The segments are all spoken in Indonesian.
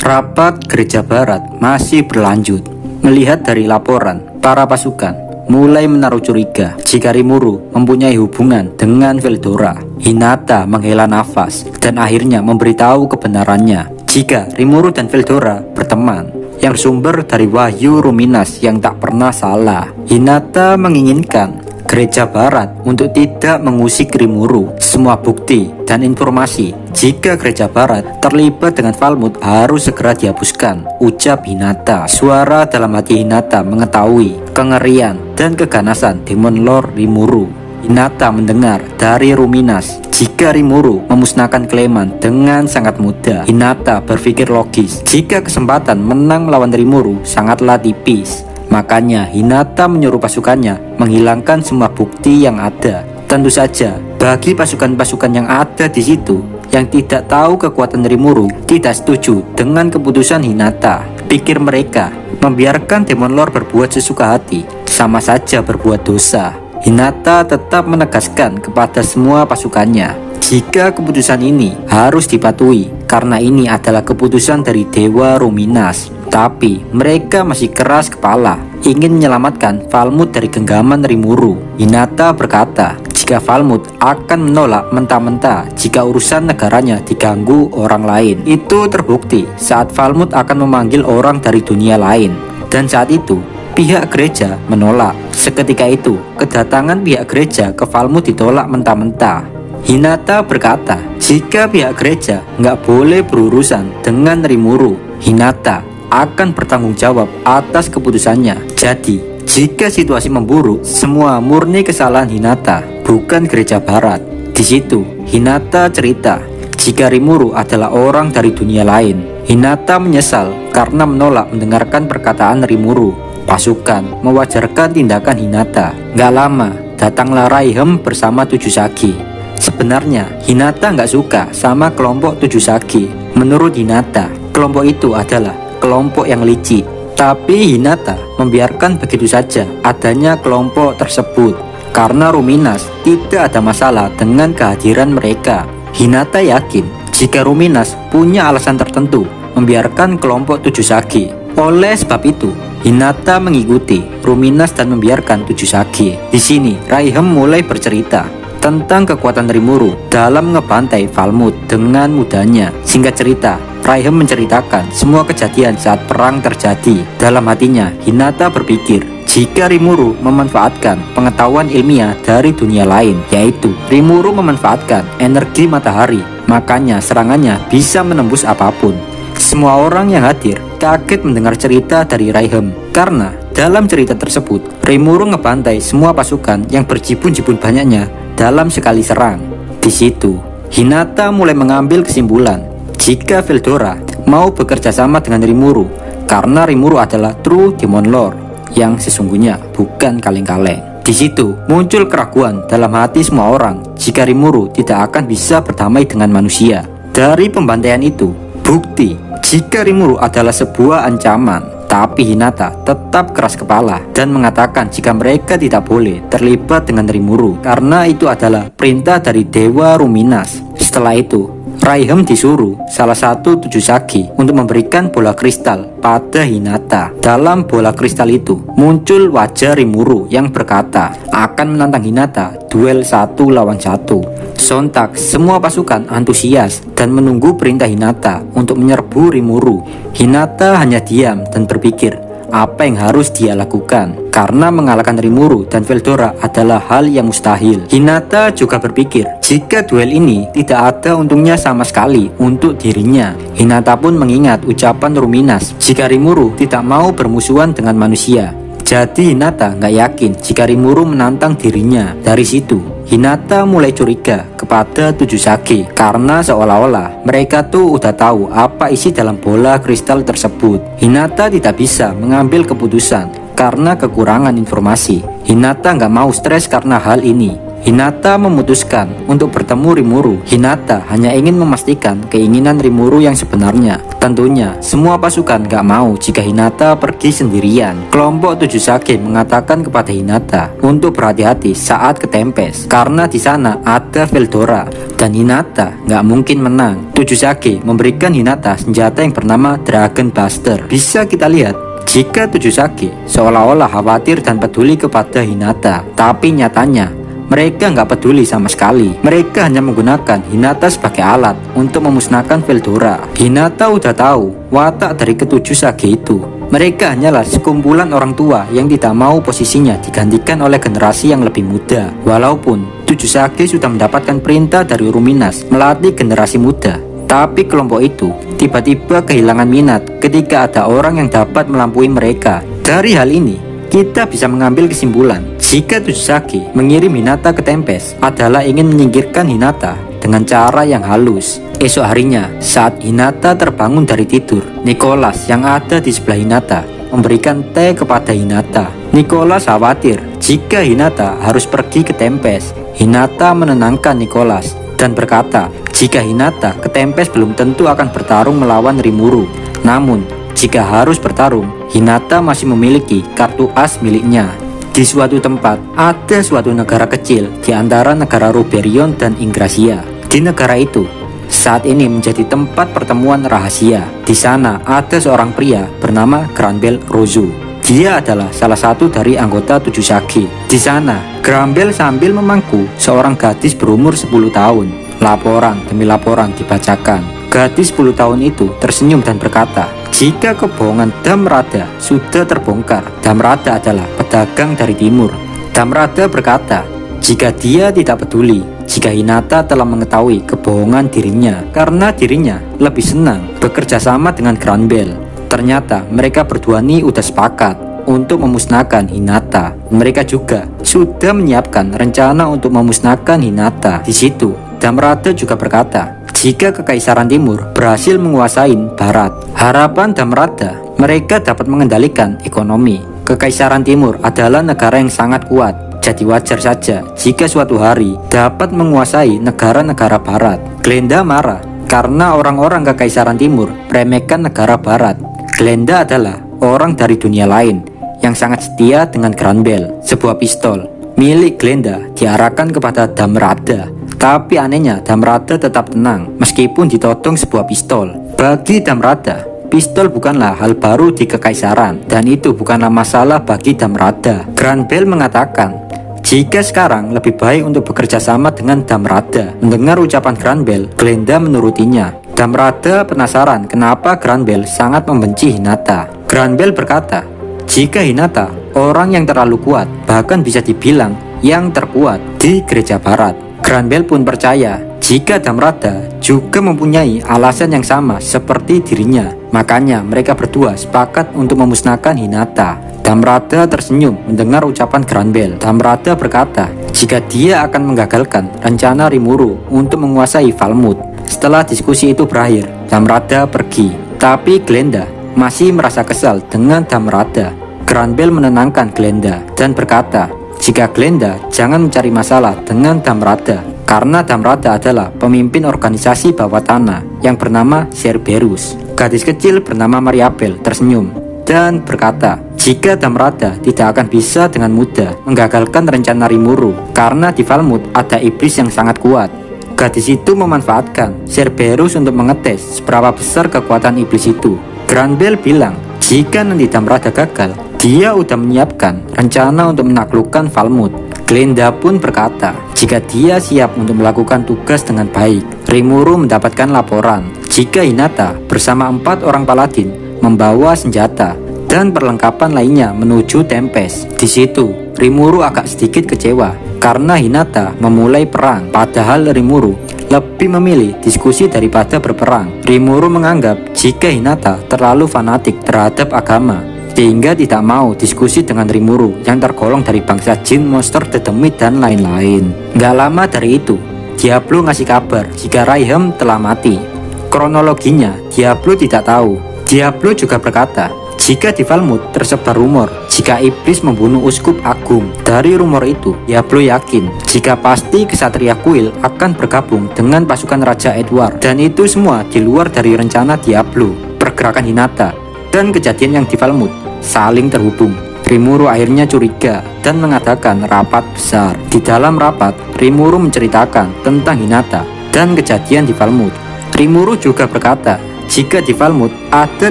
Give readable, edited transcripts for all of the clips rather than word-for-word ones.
Rapat Gereja Barat masih berlanjut. Melihat dari laporan, para pasukan mulai menaruh curiga jika Rimuru mempunyai hubungan dengan Veldora. Hinata menghela nafas dan akhirnya memberitahu kebenarannya jika Rimuru dan Veldora berteman, yang bersumber dari wahyu Ruminas yang tak pernah salah. Hinata menginginkan Gereja Barat untuk tidak mengusik Rimuru. Semua bukti dan informasi jika Gereja Barat terlibat dengan Falmouth harus segera dihapuskan, ucap Hinata. Suara dalam hati Hinata mengetahui kengerian dan keganasan Demon Lord Rimuru. Hinata mendengar dari Ruminas jika Rimuru memusnahkan Clement dengan sangat mudah. Hinata berpikir logis jika kesempatan menang melawan Rimuru sangatlah tipis. Makanya Hinata menyuruh pasukannya menghilangkan semua bukti yang ada. Tentu saja bagi pasukan-pasukan yang ada di situ yang tidak tahu kekuatan Rimuru tidak setuju dengan keputusan Hinata. Pikir mereka membiarkan Demon Lord berbuat sesuka hati sama saja berbuat dosa. Hinata tetap menegaskan kepada semua pasukannya jika keputusan ini harus dipatuhi karena ini adalah keputusan dari Dewa Ruminas. Tapi mereka masih keras kepala ingin menyelamatkan Falmouth dari genggaman Rimuru. Hinata berkata jika Falmouth akan menolak mentah-mentah jika urusan negaranya diganggu orang lain. Itu terbukti saat Falmouth akan memanggil orang dari dunia lain, dan saat itu pihak gereja menolak. Seketika itu kedatangan pihak gereja ke Falmouth ditolak mentah-mentah. Hinata berkata jika pihak gereja nggak boleh berurusan dengan Rimuru, Hinata akan bertanggung jawab atas keputusannya. Jadi jika situasi memburuk, semua murni kesalahan Hinata, bukan Gereja Barat. Di situ Hinata cerita jika Rimuru adalah orang dari dunia lain. Hinata menyesal karena menolak mendengarkan perkataan Rimuru. Pasukan mewajarkan tindakan Hinata. Gak lama datanglah Raihem bersama 7 Sagi. Sebenarnya Hinata nggak suka sama kelompok 7 Sagi. Menurut Hinata, kelompok itu adalah kelompok yang licik. Tapi Hinata membiarkan begitu saja adanya kelompok tersebut karena Ruminas tidak ada masalah dengan kehadiran mereka. Hinata yakin jika Ruminas punya alasan tertentu membiarkan kelompok 7 Sagi. Oleh sebab itu Hinata mengikuti Ruminas dan membiarkan 7 Sagi. Di sini Raihem mulai bercerita tentang kekuatan Rimuru dalam ngebantai Falmouth dengan mudahnya. Singkat cerita, Raihem menceritakan semua kejadian saat perang terjadi. Dalam hatinya, Hinata berpikir jika Rimuru memanfaatkan pengetahuan ilmiah dari dunia lain, yaitu Rimuru memanfaatkan energi matahari, makanya serangannya bisa menembus apapun. Semua orang yang hadir kaget mendengar cerita dari Raihem karena dalam cerita tersebut Rimuru ngebantai semua pasukan yang berjibun-jibun banyaknya dalam sekali serang. Di situ Hinata mulai mengambil kesimpulan jika Veldora mau bekerja sama dengan Rimuru karena Rimuru adalah true Demon Lord yang sesungguhnya, bukan kaleng-kaleng. Di situ muncul keraguan dalam hati semua orang jika Rimuru tidak akan bisa berdamai dengan manusia. Dari pembantaian itu bukti jika Rimuru adalah sebuah ancaman. Tapi Hinata tetap keras kepala dan mengatakan jika mereka tidak boleh terlibat dengan Rimuru karena itu adalah perintah dari Dewa Ruminas. Setelah itu Raihem disuruh salah satu 7 Sagi untuk memberikan bola kristal pada Hinata. Dalam bola kristal itu muncul wajah Rimuru yang berkata akan menantang Hinata duel 1 lawan 1. Sontak semua pasukan antusias dan menunggu perintah Hinata untuk menyerbu Rimuru. Hinata hanya diam dan berpikir apa yang harus dia lakukan karena mengalahkan Rimuru dan Veldora adalah hal yang mustahil. Hinata juga berpikir jika duel ini tidak ada untungnya sama sekali untuk dirinya. Hinata pun mengingat ucapan Ruminas jika Rimuru tidak mau bermusuhan dengan manusia. Jadi Hinata nggak yakin jika Rimuru menantang dirinya. Dari situ Hinata mulai curiga kepada 7 Sagi karena seolah-olah mereka tuh udah tahu apa isi dalam bola kristal tersebut. Hinata tidak bisa mengambil keputusan karena kekurangan informasi. Hinata nggak mau stres karena hal ini. Hinata memutuskan untuk bertemu Rimuru. Hinata hanya ingin memastikan keinginan Rimuru yang sebenarnya. Tentunya semua pasukan gak mau jika Hinata pergi sendirian. Kelompok 7 Sage mengatakan kepada Hinata untuk berhati-hati saat ke Tempest, karena di sana ada Veldora dan Hinata gak mungkin menang. 7 Sage memberikan Hinata senjata yang bernama Dragon Buster. Bisa kita lihat jika 7 Sage seolah-olah khawatir dan peduli kepada Hinata, tapi nyatanya mereka nggak peduli sama sekali. Mereka hanya menggunakan Hinata sebagai alat untuk memusnahkan Veldora. Hinata udah tahu watak dari ketujuh Sage itu. Mereka hanyalah sekumpulan orang tua yang tidak mau posisinya digantikan oleh generasi yang lebih muda. Walaupun 7 Sage sudah mendapatkan perintah dari Uruminas melatih generasi muda, tapi kelompok itu tiba-tiba kehilangan minat ketika ada orang yang dapat melampaui mereka. Dari hal ini kita bisa mengambil kesimpulan jika 7 Sage mengirim Hinata ke Tempest adalah ingin menyingkirkan Hinata dengan cara yang halus. Esok harinya saat Hinata terbangun dari tidur, Nicholas yang ada di sebelah Hinata memberikan teh kepada Hinata. Nicholas khawatir jika Hinata harus pergi ke Tempest. Hinata menenangkan Nicholas dan berkata jika Hinata ke Tempest belum tentu akan bertarung melawan Rimuru. Namun jika harus bertarung, Hinata masih memiliki kartu as miliknya. Di suatu tempat, ada suatu negara kecil di antara negara Ruberion dan Ingrasia. Di negara itu, saat ini menjadi tempat pertemuan rahasia. Di sana ada seorang pria bernama Granbel Rozu. Dia adalah salah satu dari anggota 7 Sage. Di sana, Granbel sambil memangku seorang gadis berumur 10 tahun. Laporan demi laporan dibacakan. Gadis 10 tahun itu tersenyum dan berkata, jika kebohongan Dhamrada sudah terbongkar, Dhamrada adalah pedagang dari timur. Dhamrada berkata, jika dia tidak peduli jika Hinata telah mengetahui kebohongan dirinya, karena dirinya lebih senang bekerja sama dengan Granbel. Ternyata mereka berdua ini udah sepakat untuk memusnahkan Hinata. Mereka juga sudah menyiapkan rencana untuk memusnahkan Hinata. Di situ Dhamrada juga berkata, jika Kekaisaran Timur berhasil menguasai Barat, harapan Dhamrada mereka dapat mengendalikan ekonomi. Kekaisaran Timur adalah negara yang sangat kuat, jadi wajar saja jika suatu hari dapat menguasai negara-negara Barat. Glenda marah karena orang-orang Kekaisaran Timur meremehkan negara Barat. Glenda adalah orang dari dunia lain yang sangat setia dengan Granbel. Sebuah pistol milik Glenda diarahkan kepada Dhamrada. Tapi anehnya Dhamrada tetap tenang meskipun ditodong sebuah pistol. Bagi Dhamrada, pistol bukanlah hal baru di Kekaisaran dan itu bukanlah masalah bagi Dhamrada. Granbel mengatakan jika sekarang lebih baik untuk bekerja sama dengan Dhamrada. Mendengar ucapan Granbel, Glenda menurutinya. Dhamrada penasaran kenapa Granbel sangat membenci Hinata. Granbel berkata, jika Hinata orang yang terlalu kuat, bahkan bisa dibilang yang terkuat di gereja Barat. Granbel pun percaya jika Dhamrada juga mempunyai alasan yang sama seperti dirinya. Makanya mereka berdua sepakat untuk memusnahkan Hinata. Dhamrada tersenyum mendengar ucapan Granbel. Dhamrada berkata jika dia akan menggagalkan rencana Rimuru untuk menguasai Falmouth. Setelah diskusi itu berakhir, Dhamrada pergi. Tapi Glenda masih merasa kesal dengan Dhamrada. Granbel menenangkan Glenda dan berkata jika Glenda jangan mencari masalah dengan Dhamrada, karena Dhamrada adalah pemimpin organisasi bawah tanah yang bernama Cerberus. Gadis kecil bernama Mariabel tersenyum dan berkata jika Dhamrada tidak akan bisa dengan mudah menggagalkan rencana Rimuru, karena di Falmouth ada iblis yang sangat kuat. Gadis itu memanfaatkan Cerberus untuk mengetes seberapa besar kekuatan iblis itu. Granbel bilang jika nanti Dhamrada gagal, dia udah menyiapkan rencana untuk menaklukkan Falmouth. Glenda pun berkata jika dia siap untuk melakukan tugas dengan baik. Rimuru mendapatkan laporan jika Hinata bersama 4 orang paladin membawa senjata dan perlengkapan lainnya menuju Tempest. Di situ Rimuru agak sedikit kecewa karena Hinata memulai perang, padahal Rimuru lebih memilih diskusi daripada berperang. Rimuru menganggap jika Hinata terlalu fanatik terhadap agama, sehingga tidak mau diskusi dengan Rimuru yang tergolong dari bangsa jin, monster, dedemit, dan lain-lain. Gak lama dari itu, Diablo ngasih kabar jika Raihem telah mati. Kronologinya, Diablo tidak tahu. Diablo juga berkata, Jika di Falmouth tersebar rumor jika iblis membunuh uskup agung. Dari rumor itu, Diablo yakin jika pasti kesatria kuil akan bergabung dengan pasukan Raja Edward. Dan itu semua di luar dari rencana Diablo. Pergerakan Hinata dan kejadian yang di Falmouth saling terhubung. Rimuru akhirnya curiga dan mengadakan rapat besar. Di dalam rapat, Rimuru menceritakan tentang Hinata dan kejadian di Falmouth. Rimuru juga berkata, jika di Falmouth ada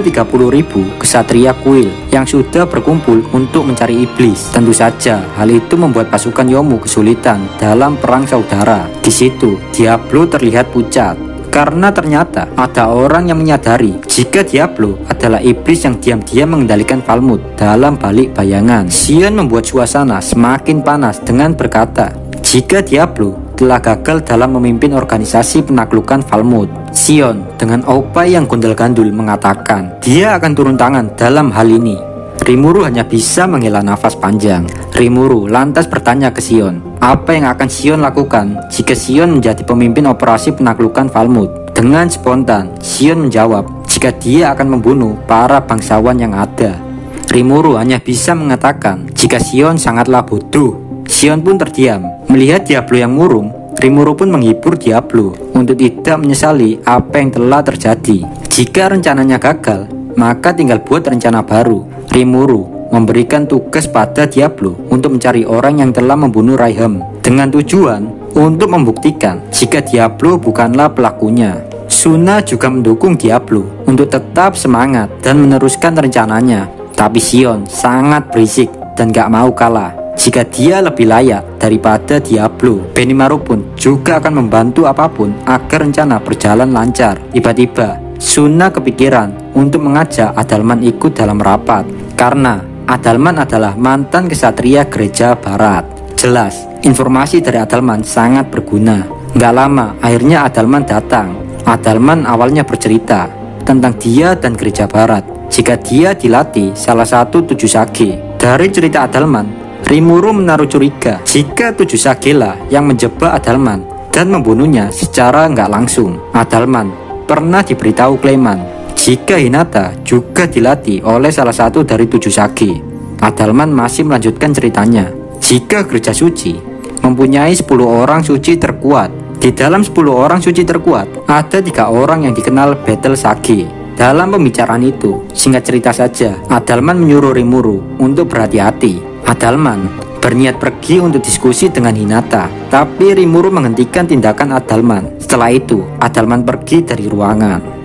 30.000 kesatria kuil yang sudah berkumpul untuk mencari iblis. Tentu saja hal itu membuat pasukan Yomu kesulitan dalam perang saudara. Di situ Diablo terlihat pucat karena ternyata ada orang yang menyadari jika Diablo adalah iblis yang diam-diam mengendalikan Falmouth dalam balik bayangan. Sion membuat suasana semakin panas dengan berkata, jika Diablo telah gagal dalam memimpin organisasi penaklukan Falmouth. Sion dengan opai yang gondal-gandul mengatakan dia akan turun tangan dalam hal ini. Rimuru hanya bisa menghela nafas panjang. Rimuru lantas bertanya ke Sion, apa yang akan Sion lakukan jika Sion menjadi pemimpin operasi penaklukan Falmouth? Dengan spontan, Sion menjawab jika dia akan membunuh para bangsawan yang ada. Rimuru hanya bisa mengatakan jika Sion sangatlah bodoh. Sion pun terdiam. Melihat Diablo yang murung, Rimuru pun menghibur Diablo untuk tidak menyesali apa yang telah terjadi. Jika rencananya gagal, maka tinggal buat rencana baru. Rimuru memberikan tugas pada Diablo untuk mencari orang yang telah membunuh Raihem dengan tujuan untuk membuktikan jika Diablo bukanlah pelakunya. Suna juga mendukung Diablo untuk tetap semangat dan meneruskan rencananya. Tapi Sion sangat berisik dan gak mau kalah. Jika dia lebih layak daripada Diablo, Benimaru pun juga akan membantu apapun agar rencana berjalan lancar. Tiba-tiba, Suna kepikiran untuk mengajak Adalman ikut dalam rapat. Karena Adalman adalah mantan kesatria gereja barat. Jelas, informasi dari Adalman sangat berguna. Nggak lama, akhirnya Adalman datang. Adalman awalnya bercerita tentang dia dan gereja barat jika dia dilatih salah satu 7 sage. Dari cerita Adalman, Rimuru menaruh curiga jika 7 sage lah yang menjebak Adalman dan membunuhnya secara nggak langsung. Adalman pernah diberitahu Clayman jika Hinata juga dilatih oleh salah satu dari 7 sage. Adalman masih melanjutkan ceritanya. Jika gereja suci mempunyai 10 orang suci terkuat, di dalam 10 orang suci terkuat ada 3 orang yang dikenal Battle Sage. Dalam pembicaraan itu, singkat cerita saja, Adalman menyuruh Rimuru untuk berhati-hati. Adalman berniat pergi untuk diskusi dengan Hinata, tapi Rimuru menghentikan tindakan Adalman. Setelah itu, Adalman pergi dari ruangan.